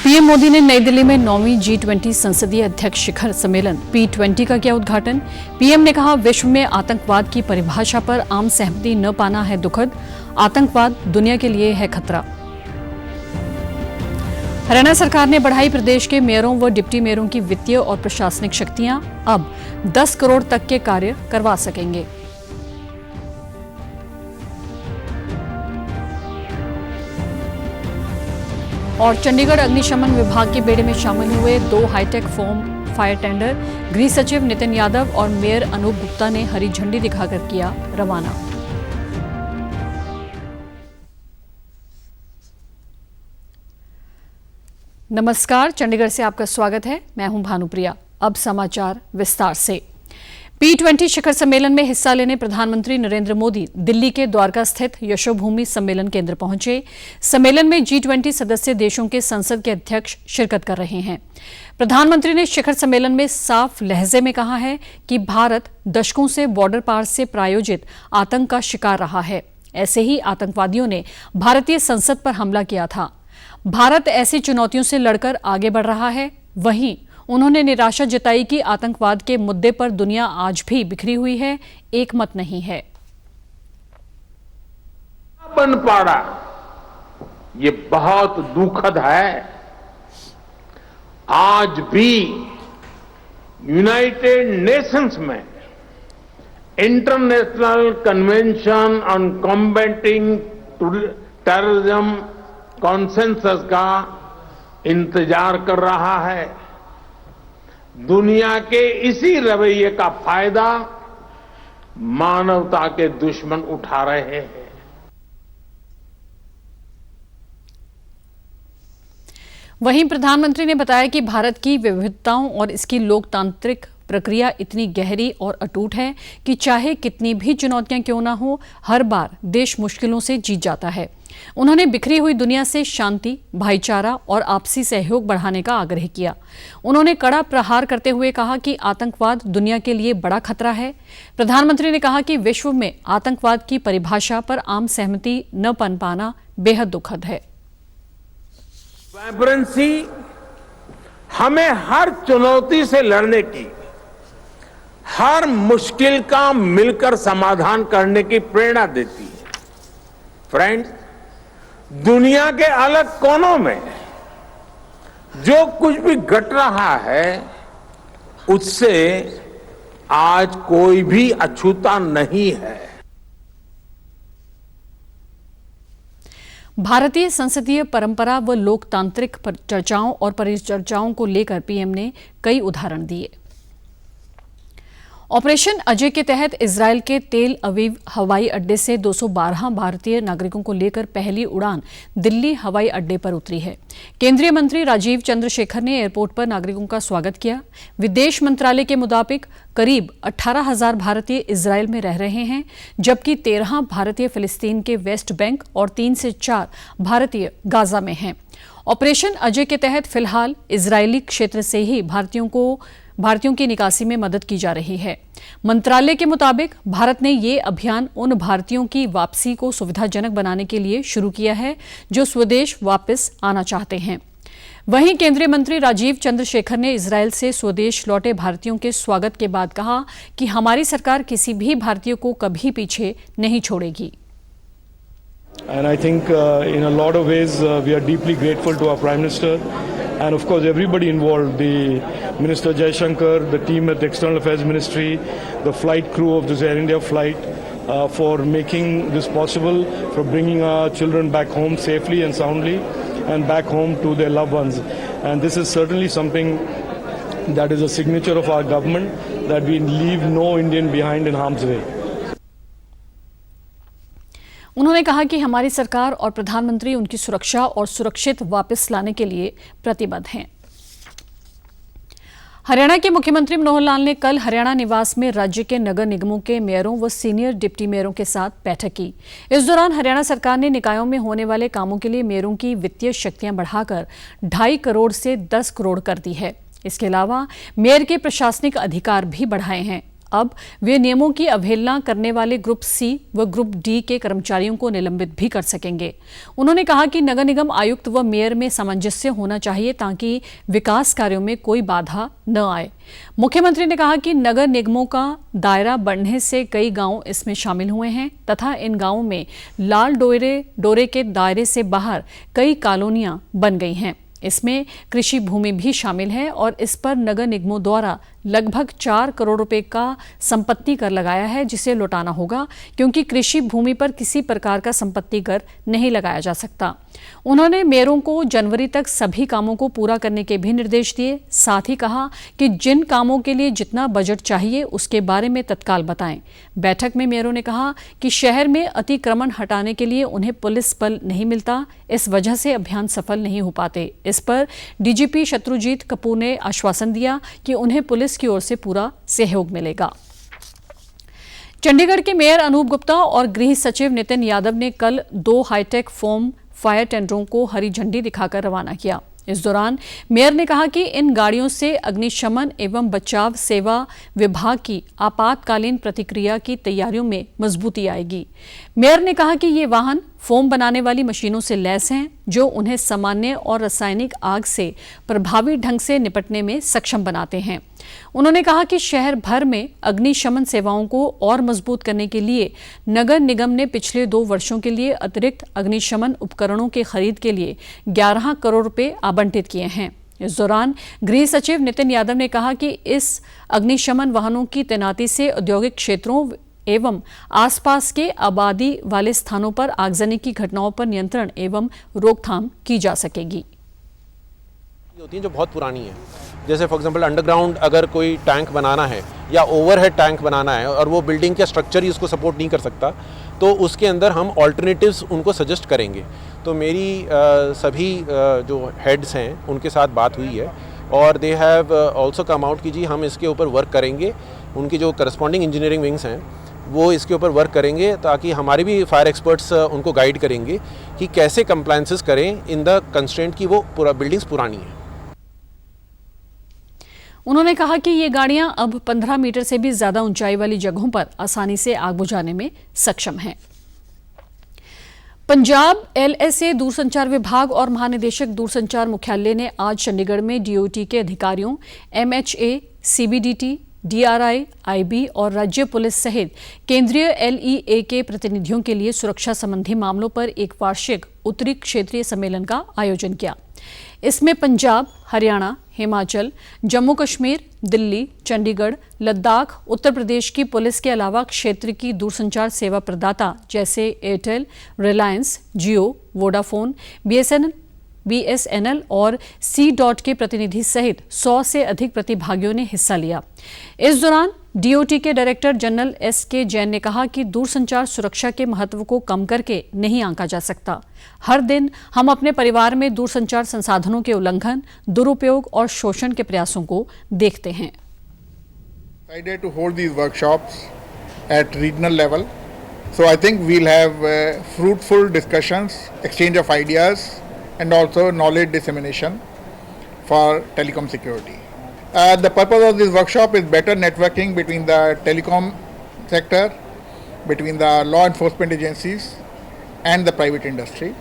PM Modi ने नई दिल्ली में 9वीं G20 संसदीय अध्यक्ष शिखर सम्मेलन P20 का किया उद्घाटन। पीएम ने कहा, विश्व में आतंकवाद की परिभाषा पर आम सहमति न पाना है दुखद। आतंकवाद दुनिया के लिए है खतरा। हरियाणा सरकार ने बढ़ाई प्रदेश के मेयरों व डिप्टी मेयरों की वित्तीय और प्रशासनिक शक्तियां, अब 10 करोड़ तक के कार्य करवा सकेंगे। और चंडीगढ़ अग्निशमन विभाग के बेड़े में शामिल हुए 2 हाईटेक फोम फायर टेंडर। गृह सचिव नितिन यादव और मेयर अनूप गुप्ता ने हरी झंडी दिखाकर किया रवाना। नमस्कार, चंडीगढ़ से आपका स्वागत है। मैं हूं भानुप्रिया। अब समाचार विस्तार से। P20 शिखर सम्मेलन में हिस्सा लेने प्रधानमंत्री नरेंद्र मोदी दिल्ली के द्वारका स्थित यशोभूमि सम्मेलन केंद्र पहुंचे। सम्मेलन में G20 सदस्य देशों के संसद के अध्यक्ष शिरकत कर रहे हैं। प्रधानमंत्री ने शिखर सम्मेलन में साफ लहजे में कहा है कि भारत दशकों से बॉर्डर पार से प्रायोजित आतंक का शिकार रहा है। ऐसे ही आतंकवादियों ने भारतीय संसद पर हमला किया था। भारत ऐसी चुनौतियों से लड़कर आगे बढ़ रहा है। वहीं उन्होंने निराशा जताई कि आतंकवाद के मुद्दे पर दुनिया आज भी बिखरी हुई है, एकमत नहीं है। बन पाड़ा ये बहुत दुखद है। आज भी यूनाइटेड नेशंस में international convention on combating terrorism consensus का इंतजार कर रहा है। दुनिया के इसी रवैये का फायदा मानवता के दुश्मन उठा रहे हैं। वहीं प्रधानमंत्री ने बताया कि भारत की विविधताओं और इसकी लोकतांत्रिक प्रक्रिया इतनी गहरी और अटूट है कि चाहे कितनी भी चुनौतियां क्यों ना हो, हर बार देश मुश्किलों से जीत जाता है। उन्होंने बिखरी हुई दुनिया से शांति, भाईचारा और आपसी सहयोग बढ़ाने का आग्रह किया। उन्होंने कड़ा प्रहार करते हुए कहा कि आतंकवाद दुनिया के लिए बड़ा खतरा है। प्रधानमंत्री ने कहा कि विश्व में आतंकवाद की परिभाषा पर आम सहमति न बन पाना बेहद दुखद है। वाइब्रेंसी हमें हर चुनौती से लड़ने की, हर मुश्किल का मिलकर समाधान करने की प्रेरणा देती है। फ्रेंड्स, दुनिया के अलग कोनों में जो कुछ भी घट रहा है उससे आज कोई भी अछूता नहीं है। भारतीय संसदीय परंपरा व लोकतांत्रिक चर्चाओं और परिचर्चाओं को लेकर पीएम ने कई उदाहरण दिए। ऑपरेशन अजय के तहत इजरायल के तेल अवीव हवाई अड्डे से 212 भारतीय नागरिकों को लेकर पहली उड़ान दिल्ली हवाई अड्डे पर उतरी है। केंद्रीय मंत्री राजीव चंद्रशेखर ने एयरपोर्ट पर नागरिकों का स्वागत किया। विदेश मंत्रालय के मुताबिक करीब 18,000 भारतीय इजरायल में रह रहे हैं, जबकि 13 भारतीय फिलिस्तीन के वेस्ट बैंक और 3 से 4 भारतीय गाजा में हैं। ऑपरेशन अजय के तहत फिलहाल इजरायली क्षेत्र से ही भारतीयों की निकासी में मदद की जा रही है। मंत्रालय के मुताबिक भारत ने ये अभियान उन भारतीयों की वापसी को सुविधाजनक बनाने के लिए शुरू किया है जो स्वदेश वापस आना चाहते हैं। वहीं केंद्रीय मंत्री राजीव चंद्रशेखर ने इजरायल से स्वदेश लौटे भारतीयों के स्वागत के बाद कहा कि हमारी सरकार किसी भी भारतीय को कभी पीछे नहीं छोड़ेगी। And I think in a lot of ways we are deeply grateful to our Prime Minister and of course everybody involved, the Minister Jaishankar, the team at the External Affairs Ministry, the flight crew of this Air India flight for making this possible, for bringing our children back home safely and soundly and back home to their loved ones. And this is certainly something that is a signature of our government, that we leave no Indian behind in harm's way. उन्होंने कहा कि हमारी सरकार और प्रधानमंत्री उनकी सुरक्षा और सुरक्षित वापस लाने के लिए प्रतिबद्ध हैं। हरियाणा के मुख्यमंत्री मनोहर लाल ने कल हरियाणा निवास में राज्य के नगर निगमों के मेयरों व सीनियर डिप्टी मेयरों के साथ बैठक की। इस दौरान हरियाणा सरकार ने निकायों में होने वाले कामों के लिए मेयरों की वित्तीय शक्तियां बढ़ाकर 2.5 करोड़ से 10 करोड़ कर दी है। इसके अलावा मेयर के प्रशासनिक अधिकार भी बढ़ाए हैं। अब वे नियमों की अवहेलना करने वाले ग्रुप सी व ग्रुप डी के कर्मचारियों को निलंबित भी कर सकेंगे। उन्होंने कहा कि नगर निगम आयुक्त व मेयर में सामंजस्य होना चाहिए ताकि विकास कार्यों में कोई बाधा न आए। मुख्यमंत्री ने कहा कि नगर निगमों का दायरा बढ़ने से कई गांव इसमें शामिल हुए हैं तथा इन गांवों में लाल डोरे के दायरे से बाहर कई कॉलोनियां बन गई हैं। इसमें कृषि भूमि भी शामिल है और इस पर नगर निगमों द्वारा लगभग 4 करोड़ रुपए का संपत्ति कर लगाया है, जिसे लौटाना होगा क्योंकि कृषि भूमि पर किसी प्रकार का संपत्ति कर नहीं लगाया जा सकता। उन्होंने मेयरों को जनवरी तक सभी कामों को पूरा करने के भी निर्देश दिए। साथ ही कहा कि जिन कामों के लिए जितना बजट चाहिए उसके बारे में तत्काल बताएं। बैठक में मेयरों ने कहा कि शहर में अतिक्रमण हटाने के लिए उन्हें पुलिस बल नहीं मिलता, इस वजह से अभियान सफल नहीं हो पाते। इस पर डीजीपी शत्रुजीत कपूर ने आश्वासन दिया कि उन्हें पुलिस की ओर से पूरा सहयोग मिलेगा। चंडीगढ़ के मेयर अनूप गुप्ता और गृह सचिव नितिन यादव ने कल 2 हाईटेक फोम फायर टेंडरों को हरी झंडी दिखाकर रवाना किया। इस दौरान मेयर ने कहा कि इन गाड़ियों से अग्निशमन एवं बचाव सेवा विभाग की आपातकालीन प्रतिक्रिया की तैयारियों में मजबूती आएगी। मेयर ने कहा कि ये वाहन फोम बनाने वाली मशीनों से लैस हैं जो उन्हें सामान्य और रासायनिक आग से प्रभावी ढंग से निपटने में सक्षम बनाते हैं। उन्होंने कहा कि शहर भर में अग्निशमन सेवाओं को और मजबूत करने के लिए नगर निगम ने पिछले 2 वर्षों के लिए अतिरिक्त अग्निशमन उपकरणों के खरीद के लिए 11 करोड़ रुपए आवंटित किए हैं। इस दौरान गृह सचिव नितिन यादव ने कहा कि इस अग्निशमन वाहनों की तैनाती से औद्योगिक क्षेत्रों एवं आसपास के आबादी वाले स्थानों पर आगजनी की घटनाओं पर नियंत्रण एवं रोकथाम की जा सकेगी। होती हैं जो बहुत पुरानी है, जैसे फॉर एग्जांपल अंडरग्राउंड अगर कोई टैंक बनाना है या ओवरहेड टैंक बनाना है और वो बिल्डिंग के स्ट्रक्चर ही उसको सपोर्ट नहीं कर सकता, तो उसके अंदर हम ऑल्टरनेटिव्स उनको सजेस्ट करेंगे। तो मेरी सभी जो हेड्स हैं उनके साथ बात हुई है और they have also come out कि जी हम इसके ऊपर वर्क करेंगे। उनकी जो करस्पॉन्डिंग इंजीनियरिंग विंग्स हैं वो इसके ऊपर वर्क करेंगे ताकि हमारे भी फायर एक्सपर्ट्स उनको गाइड करेंगे कि कैसे कंप्लायंसेस करें इन द कंस्ट्रेंट की वो पूरा बिल्डिंग्स पुरानी है। उन्होंने कहा कि ये गाड़ियां अब 15 मीटर से भी ज्यादा ऊंचाई वाली जगहों पर आसानी से आग बुझाने में सक्षम हैं। पंजाब LSA दूरसंचार विभाग और महानिदेशक दूरसंचार मुख्यालय ने आज चंडीगढ़ में DOT के अधिकारियों, MHA, CBDT, DRI, IB और राज्य पुलिस सहित केंद्रीय LEA के प्रतिनिधियों के लिए सुरक्षा संबंधी मामलों पर एक वार्षिक उत्तरी क्षेत्रीय सम्मेलन का आयोजन किया। इसमें पंजाब, हरियाणा, हिमाचल, जम्मू कश्मीर, दिल्ली, चंडीगढ़, लद्दाख, उत्तर प्रदेश की पुलिस के अलावा क्षेत्र की दूरसंचार सेवा प्रदाता जैसे एयरटेल, रिलायंस, जियो, वोडाफोन, BSNL और C. के प्रतिनिधि सहित 100 से अधिक प्रतिभागियों ने हिस्सा लिया। इस दौरान DOT के डायरेक्टर जनरल SK जैन ने कहा कि दूरसंचार सुरक्षा के महत्व को कम करके नहीं आंका जा सकता। हर दिन हम अपने परिवार में दूरसंचार संसाधनों के उल्लंघन, दुरुपयोग और शोषण के प्रयासों को देखते हैं। Decided to hold these workshops at regional level, so I think we'll have fruitful discussions, exchange of ideas, and also knowledge dissemination for telecom security. The purpose of this workshop is better networking between the telecom sector, between the law enforcement agencies and the private industry.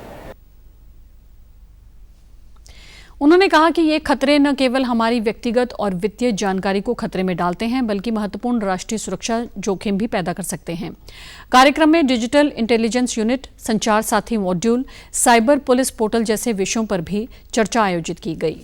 उन्होंने कहा कि ये खतरे न केवल हमारी व्यक्तिगत और वित्तीय जानकारी को खतरे में डालते हैं बल्कि महत्वपूर्ण राष्ट्रीय सुरक्षा जोखिम भी पैदा कर सकते हैं। कार्यक्रम में डिजिटल इंटेलिजेंस यूनिट, संचार साथी मॉड्यूल, साइबर पुलिस पोर्टल जैसे विषयों पर भी चर्चा आयोजित की गई।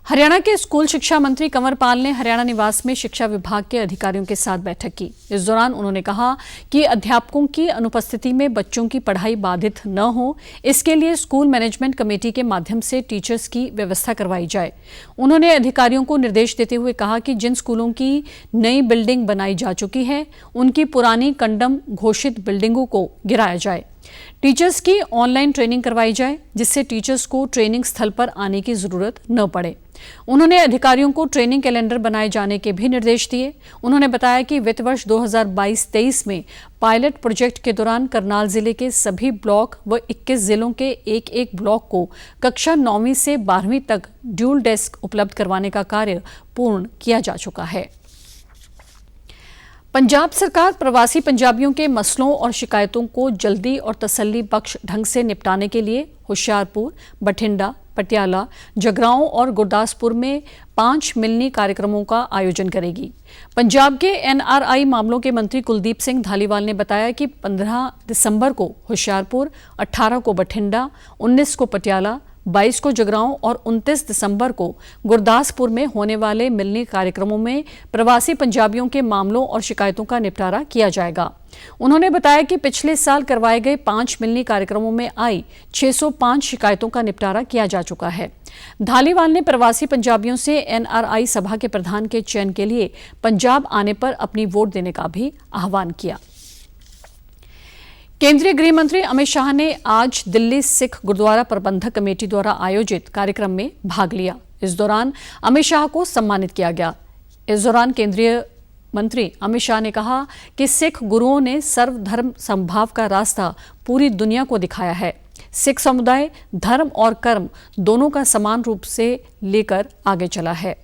हरियाणा के स्कूल शिक्षा मंत्री कंवर पाल ने हरियाणा निवास में शिक्षा विभाग के अधिकारियों के साथ बैठक की। इस दौरान उन्होंने कहा कि अध्यापकों की अनुपस्थिति में बच्चों की पढ़ाई बाधित न हो, इसके लिए स्कूल मैनेजमेंट कमेटी के माध्यम से टीचर्स की व्यवस्था करवाई जाए। उन्होंने अधिकारियों को निर्देश देते हुए कहा कि जिन स्कूलों की नई बिल्डिंग बनाई जा चुकी है उनकी पुरानी कंडम घोषित बिल्डिंगों को गिराया जाए। टीचर्स की ऑनलाइन ट्रेनिंग करवाई जाए जिससे टीचर्स को ट्रेनिंग स्थल पर आने की जरूरत न पड़े। उन्होंने अधिकारियों को ट्रेनिंग कैलेंडर बनाए जाने के भी निर्देश दिए। उन्होंने बताया कि वित्त वर्ष 2022-23 में पायलट प्रोजेक्ट के दौरान करनाल जिले के सभी ब्लॉक व 21 जिलों के एक ब्लॉक को कक्षा 9वीं से 12वीं तक ड्यूल डेस्क उपलब्ध करवाने का कार्य पूर्ण किया जा चुका है। पंजाब सरकार प्रवासी पंजाबियों के मसलों और शिकायतों को जल्दी और तसल्ली बख्श ढंग से निपटाने के लिए होशियारपुर, बठिंडा, पटियाला, जगराओं और गुरदासपुर में 5 मिलनी कार्यक्रमों का आयोजन करेगी। पंजाब के NRI मामलों के मंत्री कुलदीप सिंह धालीवाल ने बताया कि 15 दिसंबर को होशियारपुर, 18 को बठिंडा, 19 को पटियाला, 22 को जगराओं और 29 दिसंबर को गुरदासपुर में होने वाले मिलनी कार्यक्रमों में प्रवासी पंजाबियों के मामलों और शिकायतों का निपटारा किया जाएगा। उन्होंने बताया कि पिछले साल करवाए गए 5 मिलनी कार्यक्रमों में आई 605 शिकायतों का निपटारा किया जा चुका है। धालीवाल ने प्रवासी पंजाबियों से NRI सभा के प्रधान के चयन के लिए पंजाब आने पर अपनी वोट देने का भी आह्वान किया। केंद्रीय गृह मंत्री अमित शाह ने आज दिल्ली सिख गुरुद्वारा प्रबंधक कमेटी द्वारा आयोजित कार्यक्रम में भाग लिया। इस दौरान अमित शाह को सम्मानित किया गया। इस दौरान केंद्रीय मंत्री अमित शाह ने कहा कि सिख गुरुओं ने सर्वधर्म समभाव का रास्ता पूरी दुनिया को दिखाया है। सिख समुदाय धर्म और कर्म दोनों का समान रूप से लेकर आगे चला है।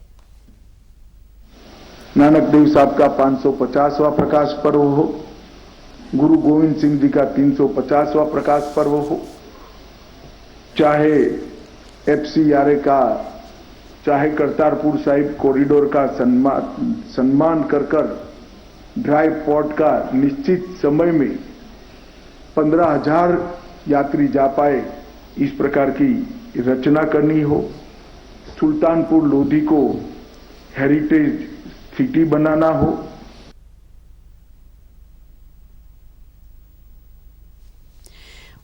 नानक देव साहब का 550वां प्रकाश पर्व हो, गुरु गोविंद सिंह जी का 350वां प्रकाश पर्व हो, चाहे FCRA का, चाहे करतारपुर साहिब कॉरिडोर का सम्मान कर ड्राई पोर्ट का निश्चित समय में 15,000 यात्री जा पाए, इस प्रकार की रचना करनी हो, सुल्तानपुर लोधी को हेरिटेज सिटी बनाना हो।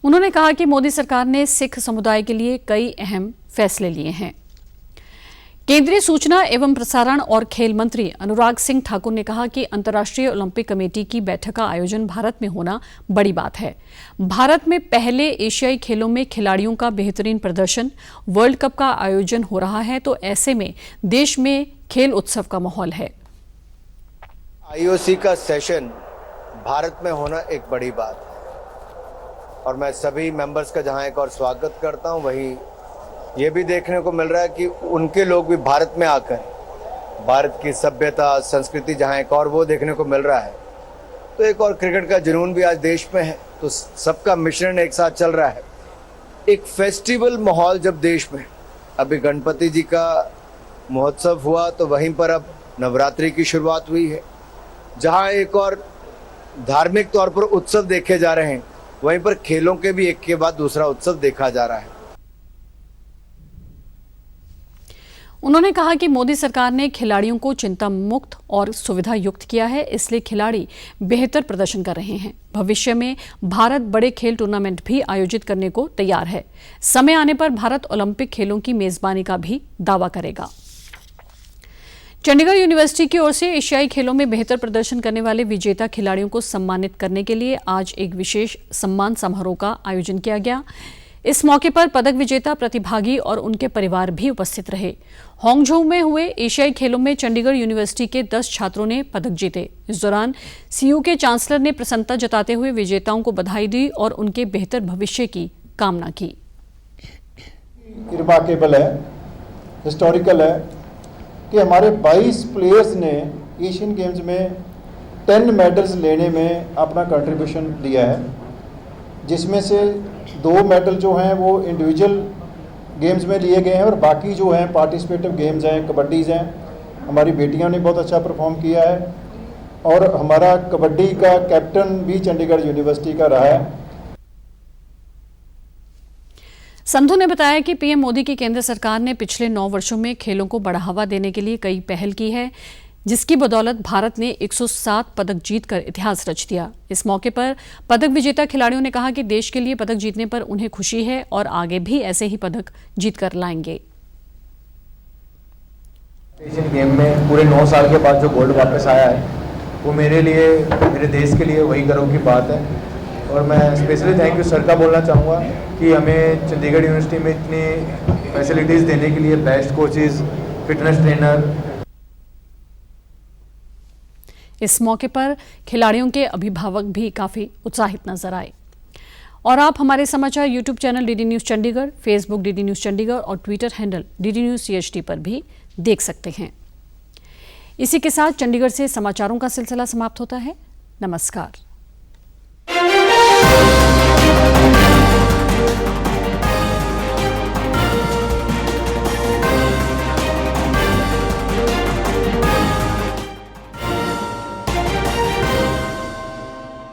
उन्होंने कहा कि मोदी सरकार ने सिख समुदाय के लिए कई अहम फैसले लिए हैं। केंद्रीय सूचना एवं प्रसारण और खेल मंत्री अनुराग सिंह ठाकुर ने कहा कि अंतर्राष्ट्रीय ओलंपिक कमेटी की बैठक का आयोजन भारत में होना बड़ी बात है। भारत में पहले एशियाई खेलों में खिलाड़ियों का बेहतरीन प्रदर्शन, वर्ल्ड कप का आयोजन हो रहा है, तो ऐसे में देश में खेल उत्सव का माहौल है। IOC का सेशन भारत में होना एक बड़ी बात है और मैं सभी मेंबर्स का जहां एक और स्वागत करता हूं, वहीं ये भी देखने को मिल रहा है कि उनके लोग भी भारत में आकर भारत की सभ्यता, संस्कृति जहां एक और वो देखने को मिल रहा है, तो एक और क्रिकेट का जुनून भी आज देश में है, तो सबका मिश्रण एक साथ चल रहा है। एक फेस्टिवल माहौल जब देश में, अभी गणपति जी का महोत्सव हुआ तो वहीं पर अब नवरात्रि की शुरुआत हुई है, जहां एक और धार्मिक तौर पर उत्सव देखे जा रहे हैं, वहीं पर खेलों के भी एक के बाद दूसरा उत्सव देखा जा रहा है। उन्होंने कहा कि मोदी सरकार ने खिलाड़ियों को चिंता मुक्त और सुविधा युक्त किया है, इसलिए खिलाड़ी बेहतर प्रदर्शन कर रहे हैं। भविष्य में भारत बड़े खेल टूर्नामेंट भी आयोजित करने को तैयार है। समय आने पर भारत ओलंपिक खेलों की मेजबानी का भी दावा करेगा। चंडीगढ़ यूनिवर्सिटी की ओर से एशियाई खेलों में बेहतर प्रदर्शन करने वाले विजेता खिलाड़ियों को सम्मानित करने के लिए आज एक विशेष सम्मान समारोह का आयोजन किया गया। इस मौके पर पदक विजेता, प्रतिभागी और उनके परिवार भी उपस्थित रहे। हांगझोउ में हुए एशियाई खेलों में चंडीगढ़ यूनिवर्सिटी के 10 छात्रों ने पदक जीते। इस दौरान CU के चांसलर ने प्रसन्नता जताते हुए विजेताओं को बधाई दी और उनके बेहतर भविष्य की कामना की। रिमार्केबल है, हिस्टोरिकल है कि हमारे 22 प्लेयर्स ने एशियन गेम्स में 10 मेडल्स लेने में अपना कंट्रीब्यूशन दिया है, जिसमें से 2 मेडल जो हैं वो इंडिविजुअल गेम्स में लिए गए हैं और बाकी जो हैं पार्टिसिपेटिव गेम्स हैं, कबड्डीज़ हैं। हमारी बेटियों ने बहुत अच्छा परफॉर्म किया है और हमारा कबड्डी का कैप्टन भी चंडीगढ़ यूनिवर्सिटी का रहा है। संधू ने बताया कि PM मोदी की केंद्र सरकार ने पिछले 9 वर्षों में खेलों को बढ़ावा देने के लिए कई पहल की है, जिसकी बदौलत भारत ने 107 पदक जीतकर इतिहास रच दिया। इस मौके पर पदक विजेता खिलाड़ियों ने कहा कि देश के लिए पदक जीतने पर उन्हें खुशी है और आगे भी ऐसे ही पदक जीतकर लाएंगे। एशियन गेम में पूरे 9 साल के बाद जो गोल्ड वापस आया है, वो मेरे लिए, मेरे देश के लिए वही गर्व की बात है। और मैं स्पेशली थैंक यू सर का बोलना चाहूँगा कि हमें चंडीगढ़ यूनिवर्सिटी में इतनी फैसिलिटीज़ देने के लिए, बेस्ट कोचेज़, फिटनेस ट्रेनर। इस मौके पर खिलाड़ियों के अभिभावक भी काफी उत्साहित नजर आए। और आप हमारे समाचार YouTube channel DD news Chandigarh, Facebook DD news Chandigarh और Twitter handle DD news CHD पर भी देख सकते हैं। इसी के साथ चंडीगढ़ से समाचारों का सिलसिला समाप्त होता है। नमस्कार।